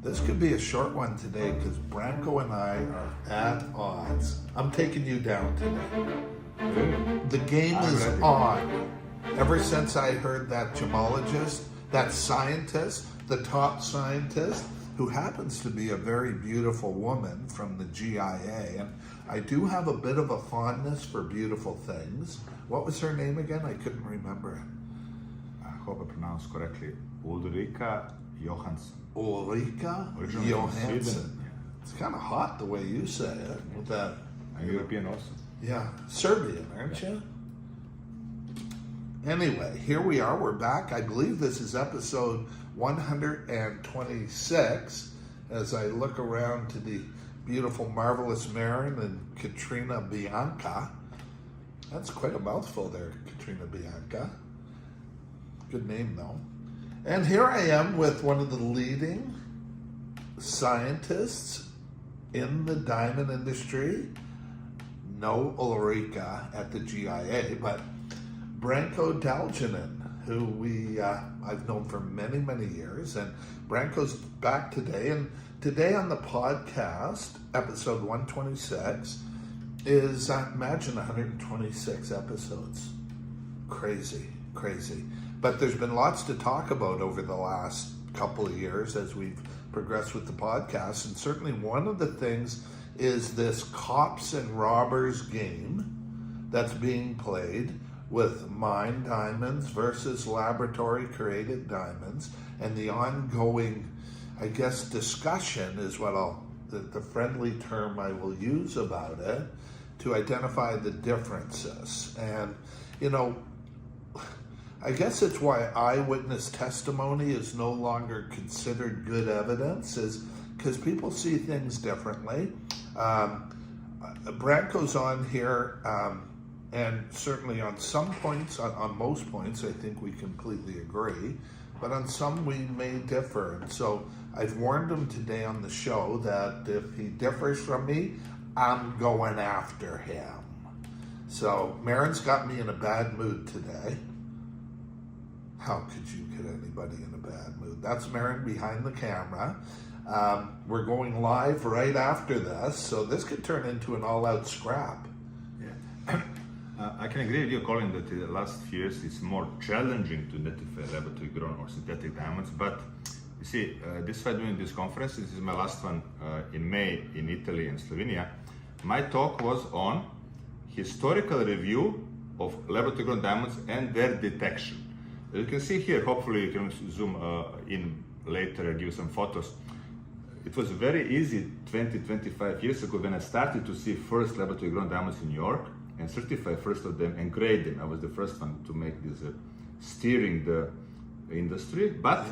This could be a short one today because Branko and I are at odds. I'm taking you down today. The game is on. Ever since I heard that gemologist, that scientist, the top scientist, who happens to be a very beautiful woman from the GIA, and I do have a bit of a fondness for beautiful things. What was her name again? I couldn't remember it. I hope I pronounced correctly. Ulrika Johansson. Ulrika Johansson. Yeah. It's kind of hot the way you say it. With that. I'm European also. Yeah, Serbian, aren't you? Anyway, here we are. We're back. I believe this is episode 126. As I look around to the beautiful, marvelous Marin and Katrina Bianca. That's quite a mouthful there, Katrina Bianca. Good name, though. And here I am with one of the leading scientists in the diamond industry. No Ulrika at the GIA, but Branko Deljanin, who I've known for many, many years. And Branko's back today. And today on the podcast, episode 126, is, imagine 126 episodes. Crazy, crazy. But there's been lots to talk about over the last couple of years as we've progressed with the podcast. And certainly one of the things is this cops and robbers game that's being played with mined diamonds versus laboratory created diamonds, and the ongoing, I guess, discussion is what the friendly term I will use about it to identify the differences. And, you know, I guess it's why eyewitness testimony is no longer considered good evidence, is because people see things differently. Branko's on here, and certainly on some points, on most points, I think we completely agree, but on some we may differ. And so I've warned him today on the show that if he differs from me, I'm going after him. So Marin's got me in a bad mood today. How could you get anybody in a bad mood? That's Marin behind the camera. We're going live right after this, so this could turn into an all-out scrap. Yeah. I can agree with you, Colin, that in the last few years it's more challenging to identify laboratory grown or synthetic diamonds. But you see, this is why doing this conference. This is my last one in May in Italy and Slovenia. My talk was on historical review of laboratory grown diamonds and their detection. You can see here, hopefully you can zoom in later and give some photos. It was very easy 20-25 years ago when I started to see first laboratory grown diamonds in New York and certify first of them and grade them. I was the first one to make this steering the industry, but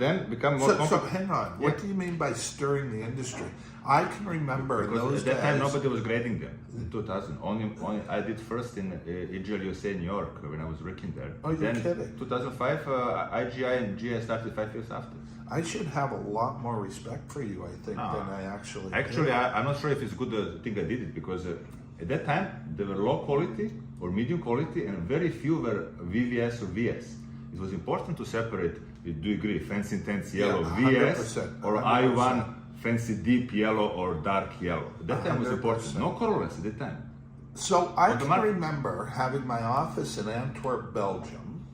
then become more So hang on, what do you mean by stirring the industry? I can remember because those at that time days, nobody was grading them in 2000. Only I did first in EGL USA New York when I was working there. Oh, you're kidding. 2005, IGI and GI started 5 years after. I should have a lot more respect for you, I think, than I actually Actually, did. I'm not sure if it's a good thing I did it, because at that time there were low quality or medium quality and very few were VVS or VS. It was important to separate, do you agree, fancy intense yellow VS 100%, or I1 fancy deep yellow or dark yellow. At that time was important. No colorless at that time. So I can remember having my office in Antwerp, Belgium.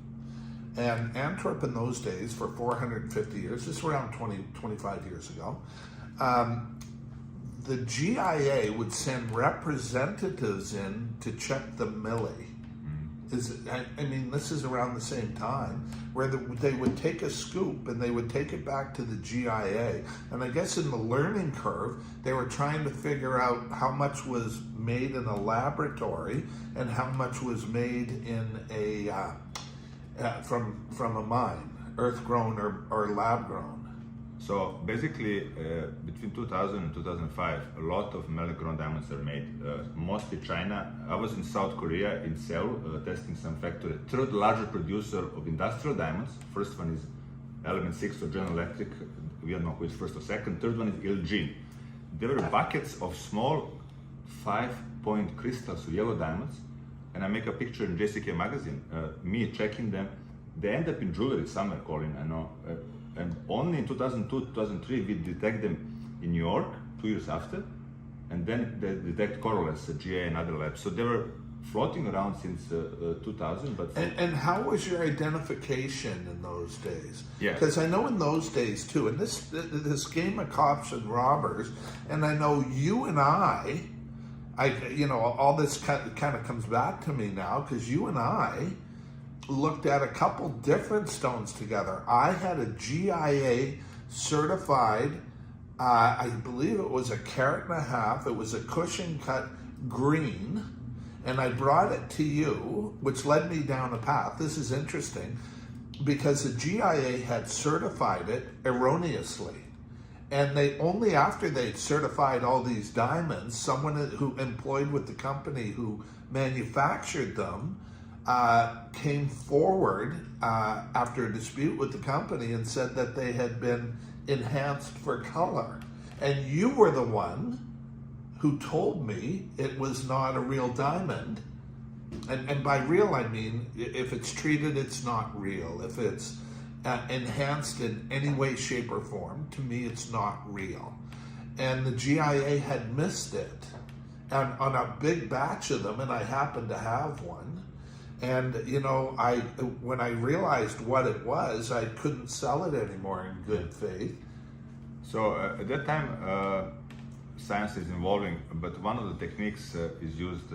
And Antwerp in those days, for 450 years, this is around 25 years ago, the GIA would send representatives in to check the millie. I mean, this is around the same time, where they would take a scoop and they would take it back to the GIA. And I guess in the learning curve, they were trying to figure out how much was made in a laboratory and how much was made in a from a mine, earth-grown or lab-grown. So basically, between 2000 and 2005, a lot of metal-grown diamonds are made, mostly China. I was in South Korea, in Seoul, testing some factory. Third largest producer of industrial diamonds. First one is Element 6 or General Electric. We don't know who is first or second. Third one is LG. There were buckets of small 5-point crystals, so yellow diamonds. And I make a picture in JCK magazine, me checking them. They end up in jewelry somewhere, Colin, I know. and only in 2002, 2003 we detect them in New York 2 years after, and then they detect colorless GA and other labs. So they were floating around since 2000. But and how was your identification in those days? Yeah. Because I know in those days too, and this game of cops and robbers, and I know you and I all this kind of comes back to me now because you and I looked at a couple different stones together. I had a GIA certified, I believe it was a 1.5 carat. It was a cushion cut green, and I brought it to you, which led me down a path. This is interesting because the GIA had certified it erroneously. And they only after they'd certified all these diamonds, someone who employed with the company who manufactured them came forward after a dispute with the company and said that they had been enhanced for color. And you were the one who told me it was not a real diamond. And by real, I mean, if it's treated, it's not real. If it's enhanced in any way, shape, or form, to me, it's not real. And the GIA had missed it on a big batch of them, and I happened to have one. And, when I realized what it was, I couldn't sell it anymore in good faith. So at that time, science is evolving, but one of the techniques is used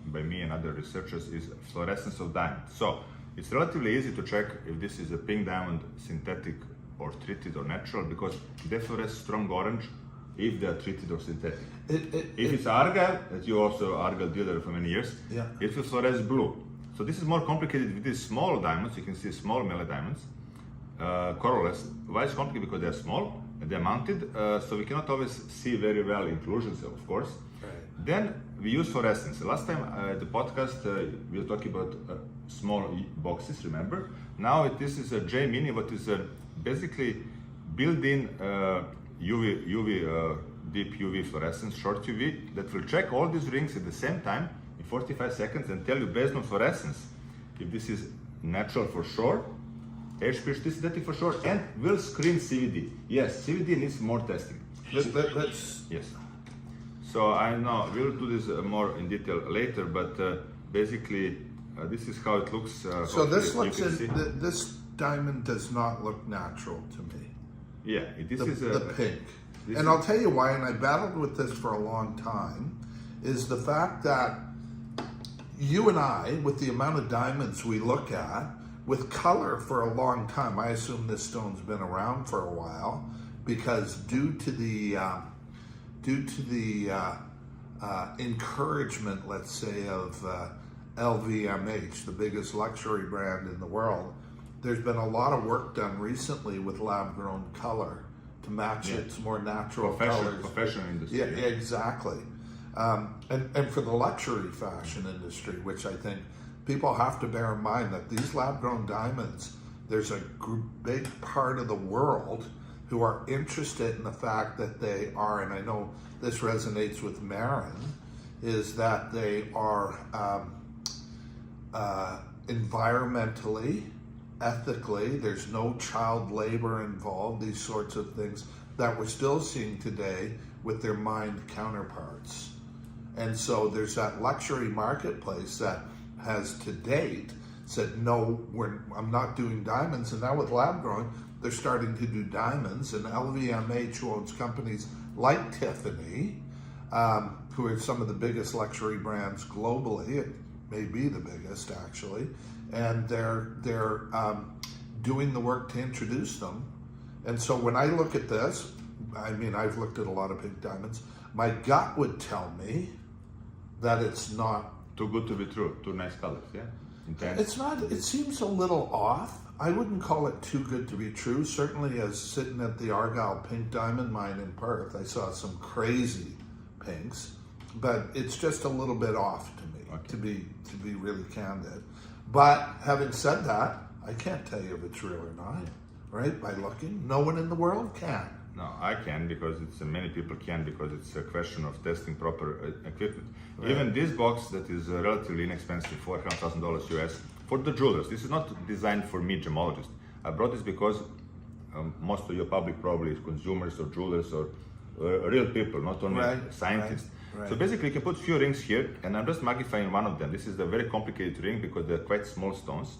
by me and other researchers is fluorescence of diamond. So it's relatively easy to check if this is a pink diamond, synthetic or treated or natural, because they fluoresce strong orange if they are treated or synthetic. If it's argyle, as you also argyle dealer for many years, Yeah. it will fluoresce blue. So this is more complicated with these small diamonds. You can see small melee diamonds, colorless. Why is it complicated? Because they're small and they're mounted, so we cannot always see very well inclusions, of course. Right. Then we use fluorescence. Last time the podcast we were talking about small boxes, remember? Now this is a J Mini, what is basically built-in UV, deep UV fluorescence, short UV, that will check all these rings at the same time in 45 seconds and tell you based on fluorescence if this is natural for sure, HPHT synthetic for sure, and will screen CVD. Yes, CVD needs more testing. Let's Yes. So I know we'll do this more in detail later, but basically this is how it looks. So this hopefully you looks can see. this diamond does not look natural to me. Yeah, this is The pink. this And is- I'll tell you why, and I battled with this for a long time, is the fact that you and I, with the amount of diamonds we look at, with color for a long time, I assume this stone's been around for a while, because due to the encouragement, let's say, of LVMH, the biggest luxury brand in the world, there's been a lot of work done recently with lab-grown color to match its more natural colors. professional industry. Yeah, exactly. And for the luxury fashion industry, which I think people have to bear in mind that these lab-grown diamonds, there's a big part of the world who are interested in the fact that they are, and I know this resonates with Marin, is that they are environmentally, ethically, there's no child labor involved, these sorts of things that we're still seeing today with their mined counterparts. And so there's that luxury marketplace that has to date said, no, I'm not doing diamonds. And now with lab growing, they're starting to do diamonds. And LVMH, who owns companies like Tiffany, who are some of the biggest luxury brands globally, it may be the biggest actually, and they're doing the work to introduce them. And so when I look at this, I mean, I've looked at a lot of pink diamonds, my gut would tell me that it's not Too good to be true. Two nice colors, yeah. Intense. It's not, it seems a little off. I wouldn't call it too good to be true. Certainly as sitting at the Argyle Pink Diamond Mine in Perth, I saw some crazy pinks, but it's just a little bit off to me, to be really candid. But having said that, I can't tell you if it's real or not, right? By looking, no one in the world can. No, I can because it's many people can because it's a question of testing proper equipment. Right. Even this box that is relatively inexpensive, $400,000 US, for the jewelers. This is not designed for me, gemologist. I brought this because most of your public probably is consumers or jewelers or real people, not only scientists. Right. So basically you can put few rings here, and I'm just magnifying one of them. This is a very complicated ring because they're quite small stones.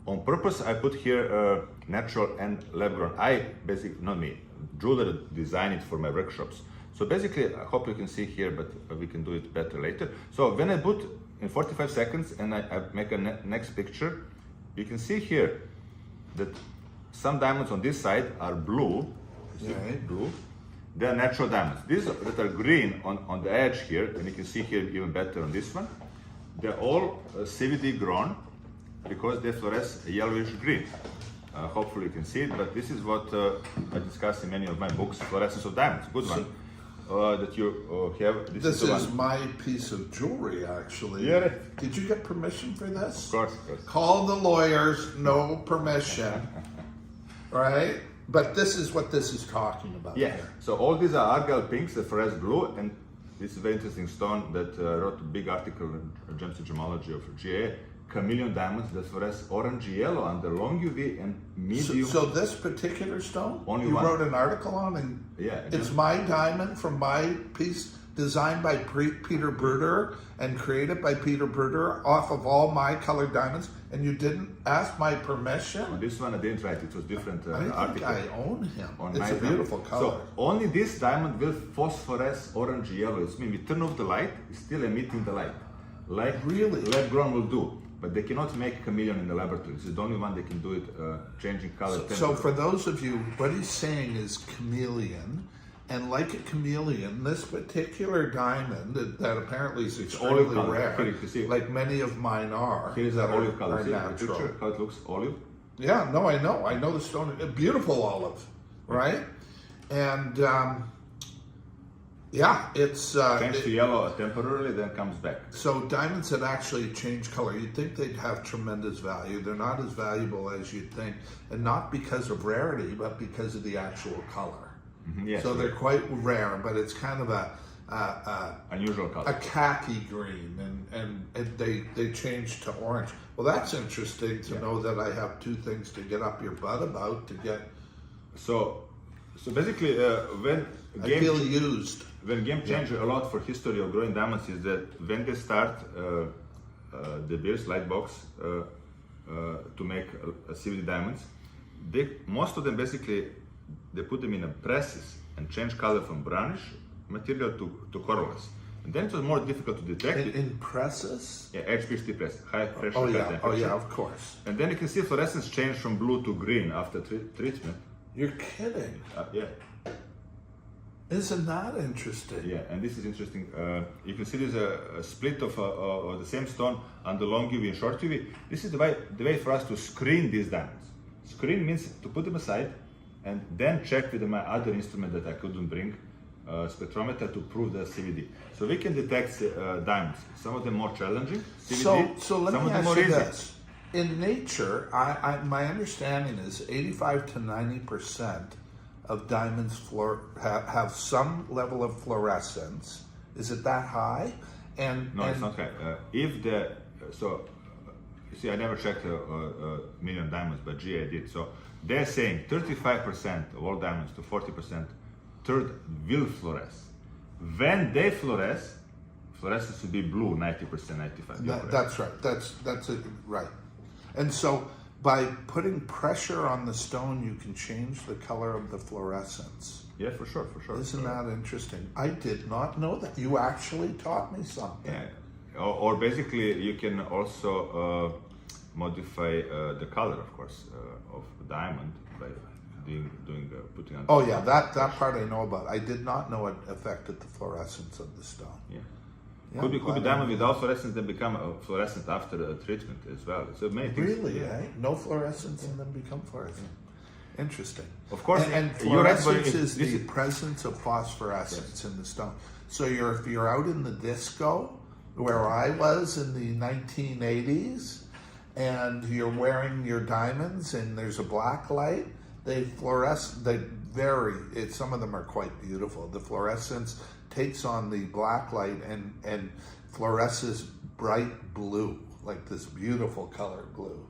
On purpose, I put here natural and lab grown. I basically, not me, jeweler designed it for my workshops. So basically, I hope you can see here, but we can do it better later. So when I put in 45 seconds and I make a next picture, you can see here that some diamonds on this side are blue. Blue. They are natural diamonds. These that are green on the edge here, and you can see here even better on this one, they're all CVD grown because they fluoresce yellowish green. Hopefully you can see it, but this is what I discuss in many of my books, Fluorescence of Diamonds, good one. That you have. This is my piece of jewelry, actually. Yeah. Did you get permission for this? Of course. Call the lawyers, no permission. Right? But this is what this is talking about. Yeah. Here. So all these are argyle pinks that fluoresce blue, and this is a very interesting stone that wrote a big article in Gems of Gemology of GA. Chameleon diamonds that fluoresce orange yellow under long UV and medium. So this particular stone, only you one. wrote an article on, and it's my diamond from my piece, designed by Peter Bruder and created by Peter Bruder off of all my colored diamonds, and you didn't ask my permission? On this one I didn't write, it was different I article. think I own him. On It's a beautiful color. So only this diamond will phosphoresce orange yellow. It means we turn off the light, it's still emitting the light. Like really? lab grown will do. But they cannot make chameleon in the laboratory. This is the only one that can do it, changing color. So for those of you, what he's saying is chameleon, and like a chameleon, this particular diamond that apparently is extremely rare, like many of mine are. Here's an olive color. See the picture, how it looks, olive? Yeah, no, I know the stone, a beautiful olive, right? And yeah, it's changes to yellow temporarily, then comes back. So diamonds that actually change color, you'd think they'd have tremendous value. They're not as valuable as you'd think, and not because of rarity, but because of the actual color. Yes, so they're quite rare, but it's kind of a unusual color, a khaki green, and they change to orange. Well, that's interesting to know that I have two things to get up your butt about to get. So basically, when I feel used. When game changed a lot for history of growing diamonds is that when they start the Beers Lightbox to make CVD diamonds, most of them basically they put them in a presses and change color from brownish material to colorless. And then it was more difficult to detect. In presses? Yeah, HPHT press, high pressure. Oh yeah, of course. And then you can see fluorescence change from blue to green after treatment. You're kidding. Yeah. Isn't that interesting? Yeah, and this is interesting. You can see there's a split of the same stone under long UV and short UV. This is the way for us to screen these diamonds. Screen means to put them aside and then check with my other instrument that I couldn't bring, spectrometer, to prove the CVD. So we can detect diamonds. Some of them more challenging, CVD, so let some me of them ask more you easy. this. In nature, my understanding is 85 to 90% of diamonds have some level of fluorescence. Is it that high? No, it's not high. You see, I never checked a million diamonds, but GA did. So they're saying 35% of all diamonds to 40% will fluoresce. When they fluorescence will be blue, 90%, 95%. That's right. That's it, right. And so by putting pressure on the stone, you can change the color of the fluorescence. Yeah, for sure. Isn't that interesting? I did not know that. You actually taught me something. Yeah. Or basically, you can also modify the color, of course, of the diamond by putting on. Oh yeah, that part I know about. I did not know it affected the fluorescence of the stone. Yeah. Could be diamond without fluorescence, then become fluorescent after the treatment as well. So many things. Really, eh? No fluorescence and then become fluorescent. Interesting. Of course, and fluorescence is the presence of phosphorescence in the stone. So if you're out in the disco, where I was in the 1980s, and you're wearing your diamonds and there's a black light, they fluoresce. Some of them are quite beautiful. The fluorescence takes on the black light and fluoresces bright blue, like this beautiful color blue.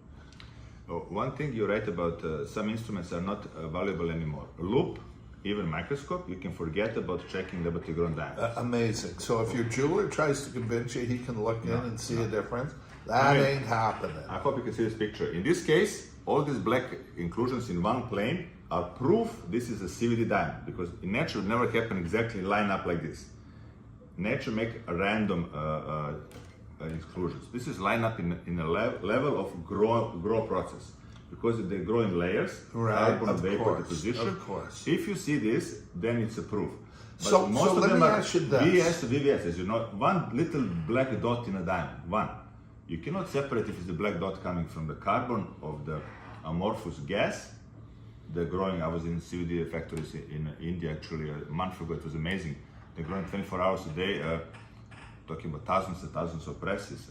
One thing you're right about, some instruments are not valuable anymore. Loop, even microscope, you can forget about checking laboratory grown diamonds. Amazing. So if your jeweler tries to convince you he can look in and see a difference, that I mean, ain't happening. I hope you can see this picture. In this case, all these black inclusions in one plane are proof this is a CVD diamond, because in nature it never happen exactly line up like this. Nature make a random exclusions. This is line up in a level of grow process, because they grow in layers, carbon vapor deposition. Of course. If you see this, then it's a proof. But So most of let them me are ask you this. VS, VVS, as you know, one little black dot in a diamond, one. You cannot separate if it's the black dot coming from the carbon of the amorphous gas. They're growing, I was in CVD factories in India actually a month ago, it was amazing. They're growing 24 hours a day, talking about thousands and thousands of presses,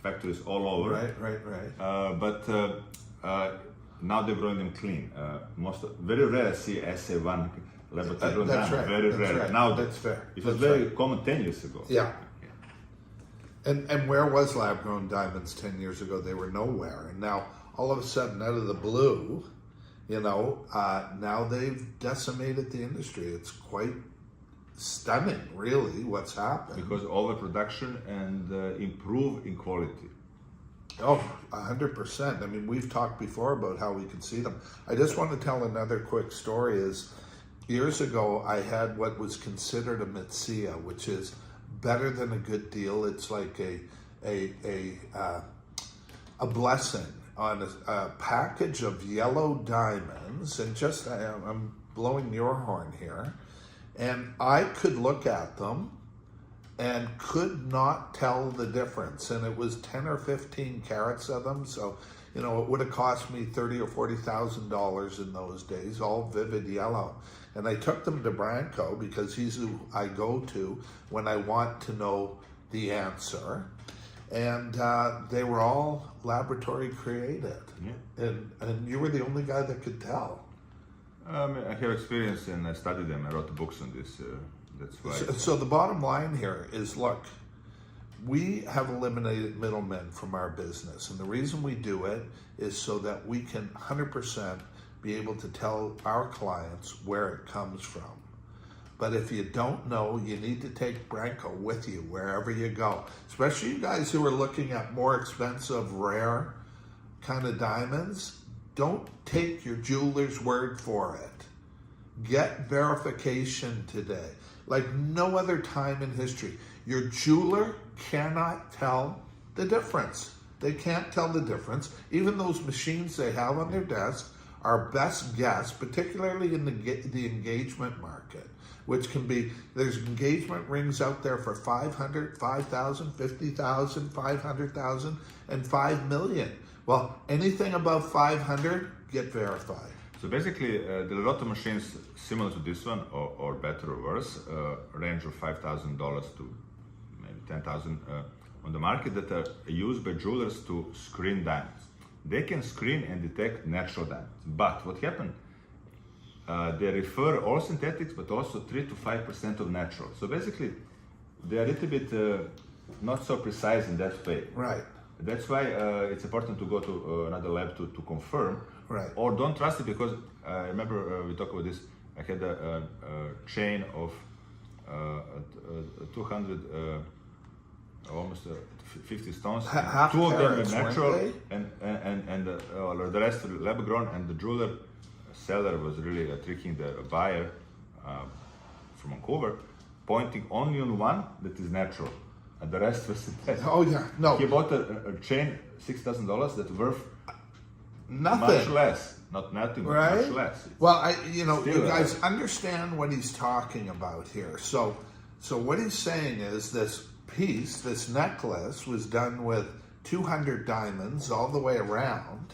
factories all over. Right. But now they're growing them clean. Very rare I see SA1 laboratory grown That's diamond, right. very That's rare. right. Now That's fair. It was That's very right. common 10 years ago. Yeah. And where was lab grown diamonds 10 years ago? They were nowhere. And now all of a sudden, out of the blue, now they've decimated the industry. It's quite stunning, really, what's happened. Because overproduction and improve in quality. Oh, 100%. I mean, we've talked before about how we could see them. I just want to tell another quick story. Is years ago, I had what was considered a Metsia, which is better than a good deal. It's like a blessing on a package of yellow diamonds. And just, I'm blowing your horn here. And I could look at them and could not tell the difference. And it was 10 or 15 carats of them. So, it would have cost me $30,000 or $40,000 in those days, all vivid yellow. And I took them to Branko because he's who I go to when I want to know the answer. And they were all laboratory created. Yeah. And you were the only guy that could tell. I have experience and I studied them. I wrote books on this. That's why. So the bottom line here is, look, we have eliminated middlemen from our business. And the reason we do it is so that we can 100% be able to tell our clients where it comes from. But if you don't know, you need to take Branko with you wherever you go. Especially you guys who are looking at more expensive, rare kind of diamonds. Don't take your jeweler's word for it. Get verification today. Like no other time in history. Your jeweler cannot tell the difference. They can't tell the difference. Even those machines they have on their desk are best guess, particularly in the engagement market, which can be, there's engagement rings out there for 500, 5,000, 50,000, 500,000, and 5 million. Well, anything above 500, get verified. So basically, there are a lot of machines similar to this one, or better or worse, range of $5,000 to maybe 10,000 on the market that are used by jewelers to screen diamonds. They can screen and detect natural diamonds. But what happened? They refer all synthetics, but also 3 to 5% of natural. So basically, they are a little bit not so precise in that way. Right. That's why it's important to go to another lab to confirm. Right. Or don't trust it, because I remember we talked about this. I had a chain of 200, almost 50 stones. Half Two of them carats, were natural, weren't and the rest were lab grown. And the jeweler seller was really tricking the buyer from Vancouver, pointing only on one that is natural, and the rest was synthetic. Oh yeah, no. He bought a chain, $6,000, that worth Nothing. much less. Not nothing, but Right? much less. Well, you Still, guys understand what he's talking about here. So what he's saying is this piece, this necklace, was done with 200 diamonds all the way around.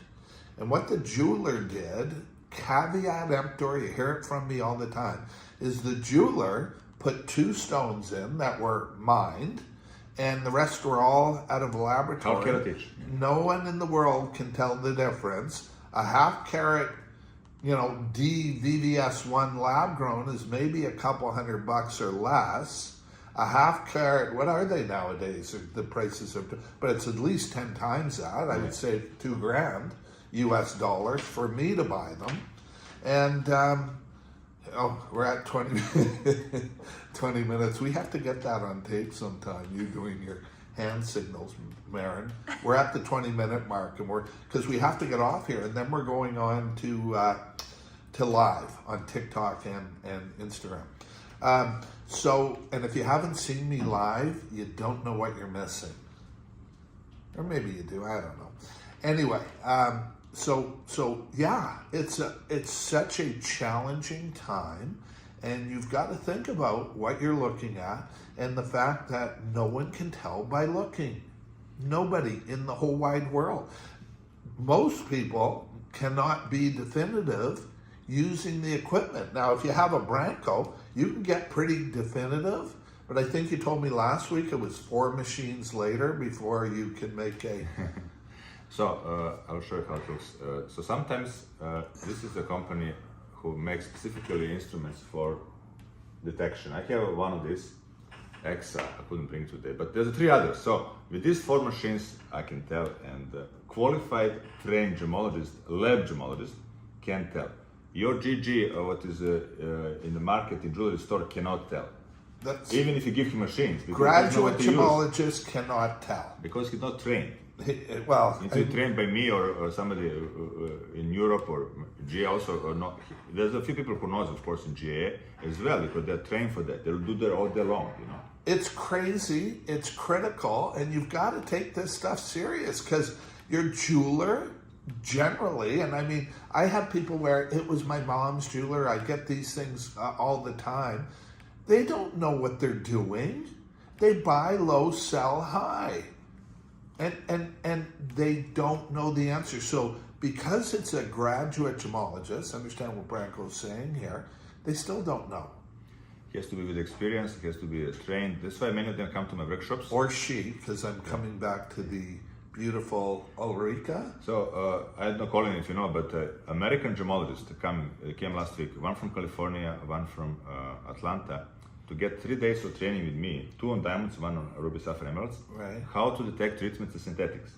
And what the jeweler did, caveat emptor, you hear it from me all the time, is the jeweler put 2 stones in that were mined, and the rest were all out of a laboratory. Half carat each. No one in the world can tell the difference. A half carat, DVVS1 lab grown is maybe a couple $100 or less. A half carat, what are they nowadays? The prices are, but it's at least 10 times that. I would say $2,000. US dollars for me to buy them. And we're at 20 minutes. We have to get that on tape sometime, you doing your hand signals, Marin. We're at the 20-minute mark, and because we have to get off here, and then we're going on to live on TikTok and Instagram. And if you haven't seen me live, you don't know what you're missing. Or maybe you do, I don't know. Anyway, so yeah, it's such a challenging time, and you've got to think about what you're looking at and the fact that no one can tell by looking. Nobody in the whole wide world. Most people cannot be definitive using the equipment. Now, if you have a Branko, you can get pretty definitive, but I think you told me last week it was 4 machines later before you can make a... So I'll show you how it looks. So sometimes this is a company who makes specifically instruments for detection. I have one of these, EXA, I couldn't bring today, but there's 3 others. So with these 4 machines, I can tell, and qualified, trained gemologist, lab gemologist can tell. Your GG, what is in the market, in jewelry store, cannot tell. Even if you give him machines. Graduate gemologists cannot tell. Because he's not trained. Well, it's trained by me or somebody in Europe or GA also, or not. There's a few people who knows, of course, in GA as well, because they're trained for that. They'll do that all day long, you know. It's crazy, it's critical, and you've got to take this stuff serious, because your jeweler, generally, and I mean, I have people where it was my mom's jeweler, I get these things all the time. They don't know what they're doing. They buy low, sell high. And they don't know the answer. So because it's a graduate gemologist, understand what Branko's saying here, they still don't know. He has to be with experience, he has to be trained. That's why many of them come to my workshops. Or she, because I'm coming back to the beautiful Ulrika. So I had no calling, if you know, but American gemologists came last week, one from California, one from Atlanta, to get 3 days of training with me, 2 on diamonds, 1 on ruby sapphire emeralds, right. How to detect treatments and synthetics.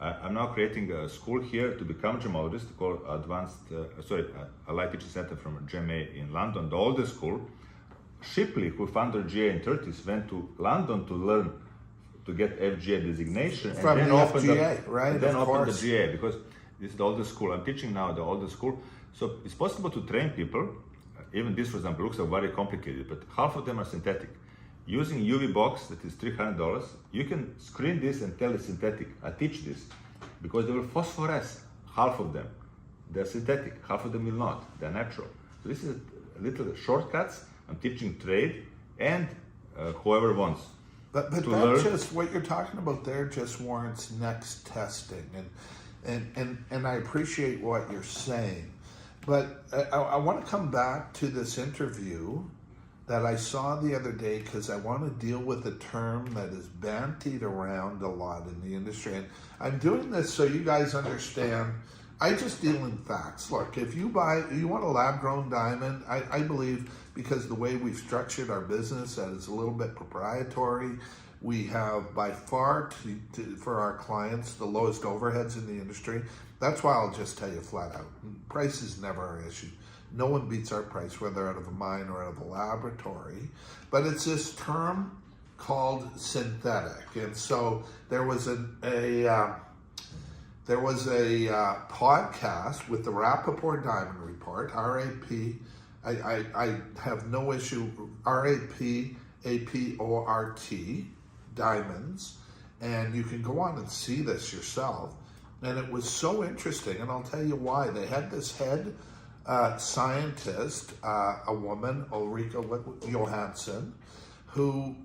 I'm now creating a school here to become gemologist called a light teaching center from GMA in London, the oldest school. Shipley, who founded GA in 30s, went to London to learn to get FGA designation, from and then the opened FGA, right? And then opened the GA, because this is the oldest school. I'm teaching now the oldest school, so it's possible to train people. Even this, for example, looks very complicated, but half of them are synthetic. Using UV box that is $300, you can screen this and tell it's synthetic. I teach this because they will phosphoresce, half of them. They're synthetic, half of them will not. They're natural. So this is a little shortcuts. I'm teaching trade and whoever wants. But that learn. Just what you're talking about there just warrants next testing, and I appreciate what you're saying. But I want to come back to this interview that I saw the other day, because I want to deal with a term that is bantied around a lot in the industry. And I'm doing this so you guys understand. I just deal in facts. Look, if you want a lab-grown diamond, I believe, because the way we've structured our business, that is a little bit proprietary. We have by far, for our clients, the lowest overheads in the industry. That's why I'll just tell you flat out, price is never our issue. No one beats our price, whether out of a mine or out of a laboratory. But it's this term called synthetic. And so there was a podcast with the Rappaport Diamond Report, RAP. I have no issue, RAPAPORT, diamonds, and you can go on and see this yourself. And it was so interesting, and I'll tell you why. They had this head scientist, a woman, Ulrika Johansson, who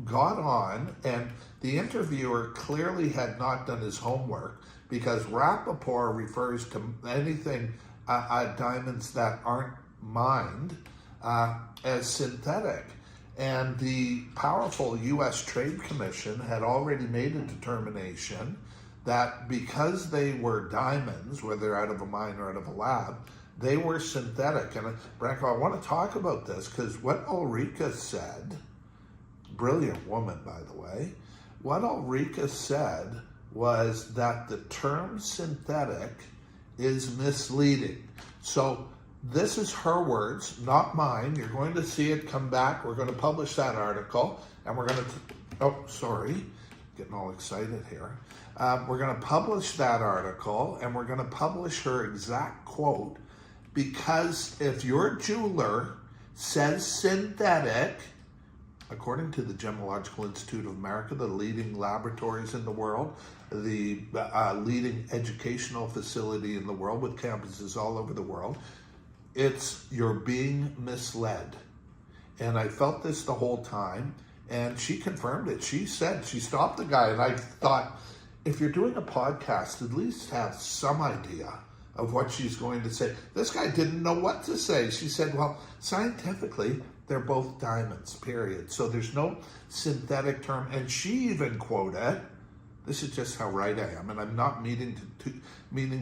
got on, and the interviewer clearly had not done his homework, because Rappaport refers to anything, diamonds that aren't mined, as synthetic. And the powerful U.S. Trade Commission had already made a determination that because they were diamonds, whether out of a mine or out of a lab, they were synthetic. And Branko, I want to talk about this, because what Ulrika said, brilliant woman, by the way, what Ulrika said was that the term synthetic is misleading. So this is her words, not mine. You're going to see it come back. We're going to publish that article, and we're going to, getting all excited here. We're going to publish that article, and we're going to publish her exact quote, because if your jeweler says synthetic, according to the Gemological Institute of America, the leading laboratories in the world, the leading educational facility in the world with campuses all over the world, you're being misled. And I felt this the whole time, and she confirmed it. She said, she stopped the guy, and I thought, if you're doing a podcast, at least have some idea of what she's going to say. This guy didn't know what to say. She said, well, scientifically, they're both diamonds, period. So there's no synthetic term. And she even quoted, this is just how right I am, and I'm not meaning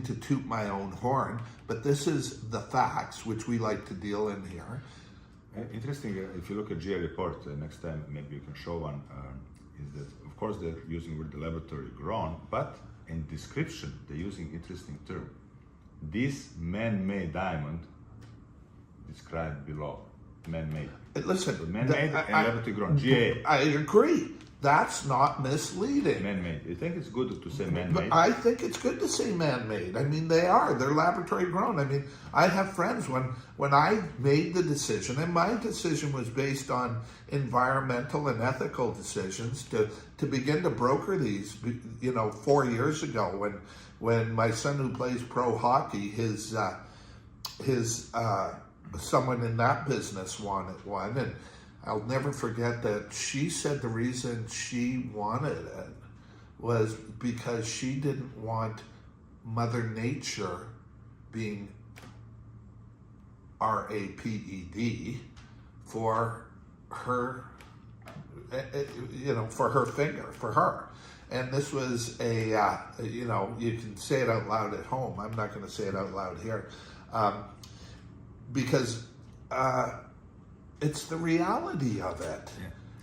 to toot my own horn, but this is the facts, which we like to deal in here. Interesting, if you look at GA report, next time maybe you can show one, is that, of course, they're using with the laboratory grown, but in description, they're using interesting term. This man-made diamond described below, man-made. Listen, so man-made and laboratory grown, GA. I agree. That's not misleading. Man-made. You think it's good to say man-made? But I think it's good to say man-made. I mean, they're laboratory grown. I mean, I have friends when I made the decision, and my decision was based on environmental and ethical decisions to begin to broker these, 4 years ago when my son who plays pro hockey, his someone in that business wanted one, and I'll never forget that she said the reason she wanted it was because she didn't want Mother Nature being RAPED for her, for her finger, for her. And this was you can say it out loud at home. I'm not going to say it out loud here. Because it's the reality of it.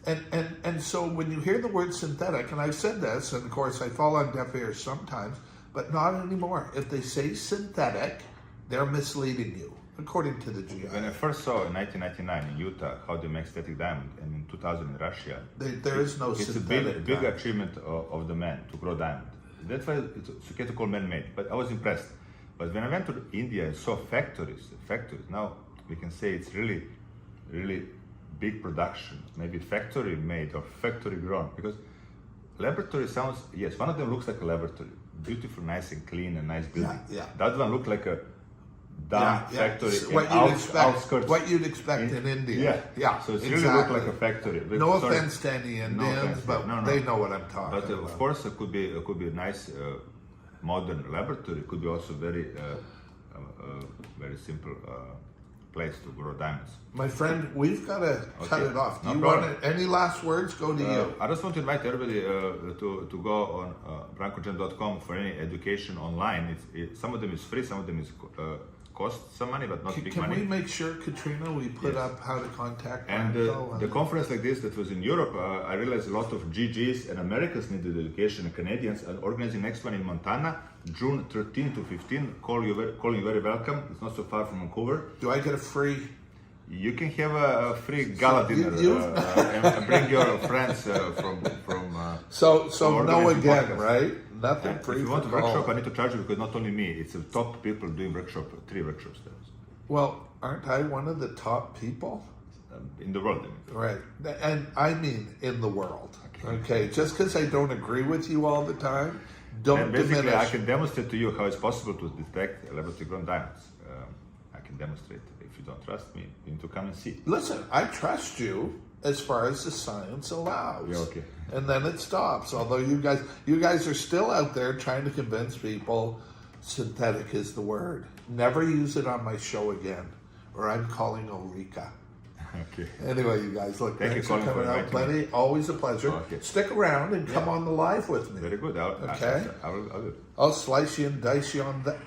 Yeah. And so when you hear the word synthetic, and I've said this, and of course I fall on deaf ears sometimes, but not anymore. If they say synthetic, they're misleading you, according to the GI. When I first saw in 1999 in Utah how they make synthetic diamond, and in 2000 in Russia, there is no synthetic. It's a big achievement of the man to grow diamond. That's why it's okay to call man-made, but I was impressed. But when I went to India and saw factories, now we can say it's really big production, maybe factory made or factory grown, because laboratory sounds, yes, one of them looks like a laboratory, beautiful, nice and clean and nice building. Yeah. The other one looked like a factory outskirts. What you'd expect in India. Yeah. So it really looked like a factory. No offense to any Indians, but they know what I'm talking about. But of course, it could be a nice modern laboratory. It could be also very simple place to grow diamonds. My friend, we've got to cut it off. Do you want any last words? Go to you. I just want to invite everybody to go on brankodeljanin.com for any education online. Some of them is free, some of them is cost some money, but not big money. Can we make sure, Katrina, we put up how to contact Branko? And the conference like this that was in Europe, I realized a lot of GGs and Americans needed education, and Canadians, and organizing next one in Montana, June 13 to 15. Calling you very welcome. It's not so far from Vancouver. Do I get a free? You can have a free gala dinner and bring your friends from. So no again, right? Nothing free. If you want a workshop, I need to charge you because not only me, it's the top people doing 3 workshops there. Well, aren't I one of the top people? In the world. Right. And I mean in the world. Okay. Just because I don't agree with you all the time, don't diminish. I can demonstrate to you how it's possible to detect laboratory grown diamonds. I can demonstrate. If you don't trust me, you need to come and see. Listen, I trust you as far as the science allows. Yeah, okay. And then it stops. Although you guys are still out there trying to convince people synthetic is the word. Never use it on my show again, or I'm calling Ulrika. Okay. Anyway, you guys, look, thanks for coming out. Plenty, always a pleasure. Okay. Stick around and come on the live with me. Very good. I'll slice you and dice you on that.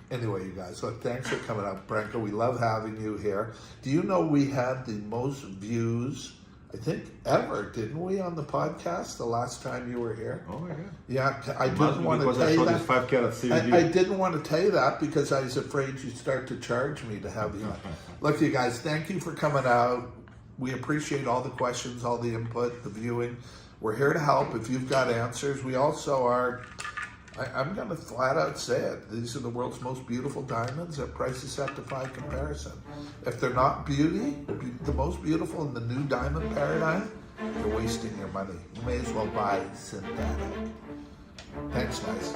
Anyway, you guys, look, thanks for coming out, Branko. We love having you here. Do you know we had the most views I think ever, didn't we, on the podcast the last time you were here? Oh my God. Yeah, I didn't want to because tell I you showed that. this 5 carat CVD. I didn't want to tell you that because I was afraid you'd start to charge me to have you on. Look, you guys, thank you for coming out. We appreciate all the questions, all the input, the viewing. We're here to help if you've got answers. We also are, I'm going to flat out say it, these are the world's most beautiful diamonds at prices that defy comparison. If they're not the most beautiful in the new diamond paradigm, you're wasting your money. You may as well buy synthetic. Thanks, guys.